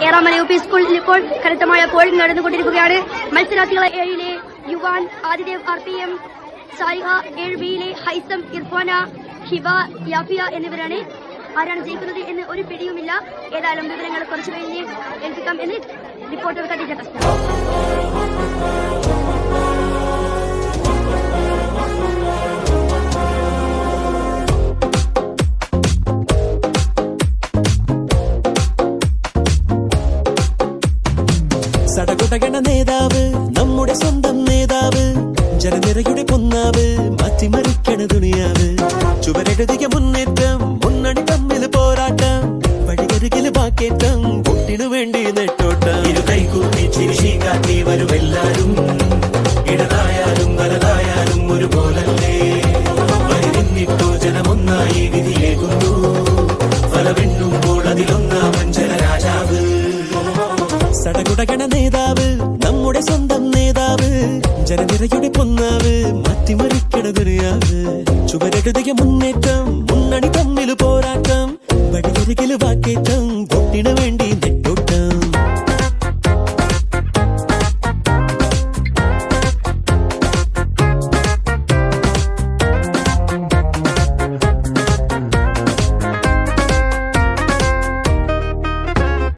Eramala U P സ്കൂളിൽ ഇപ്പോൾ കനത്തമായ polling നടന്നുകൊണ്ടിരിക്കുകയാണ്. മത്സരാർത്ഥികളെ 7-ലെ യുവാൻ, ആദിദേവ് RPM, സാരിഹ 7B-യിലെ ഹൈസം, ഇർഫാന, ഹിബ, യാഫിയ എന്നിവരാണ്. ആരാണ് ജയിക്കുന്നത് എന്ന് ഒരു പിടിയുമില്ല. ഏതായാലും വിവരങ്ങൾ കുറച്ചു കഴിഞ്ഞ് ഏൽപ്പിക്കാം എന്ന് റിപ്പോർട്ടർ ഖദീജ കസ്ന. സടകുടകണ നേതാവ്, നമ്മുടെ സ്വന്തം നേതാവ്, ജനനിരയുടെ പൊന്നാവ്, മാറ്റിമറിക്കണ ദുനിയാവ്. ചുവരെഴുതിയ മുന്നേറ്റം, മുന്നണി തമ്മിൽ പോരാട്ടം, വഴികരുകിൽ വാക്കേറ്റം, പൊട്ടിനു വേണ്ടി നെട്ടോട്ടം. ഇരു കൈകൂട്ടി ചിരിശി കാട്ടി വരുമെല്ലാരും, ഇടതായാലും വലതായാലും ഒരുപോലല്ലേ. വരി നിന്നിട്ടോ ജനമൊന്നായി വിധിയേകുന്നു, ഫലമെണ്ണുമ്പോൾ അതിലൊന്നാമൻ ജനരാജാവ്. സടകുടകണ നേതാവ്, നമ്മുടെ സ്വന്തം നേതാവ്, ജനനിരയുടെ പൊന്നാവ്, മാറ്റിമറിക്കണ ദുനിയാവ്. ചുവരെഴുതിയ മുന്നേറ്റം, മുന്നണി തമ്മിൽ പോരാട്ടം, വഴിയരികിൽ വാക്കേറ്റം, പൊട്ടിനു വേണ്ടി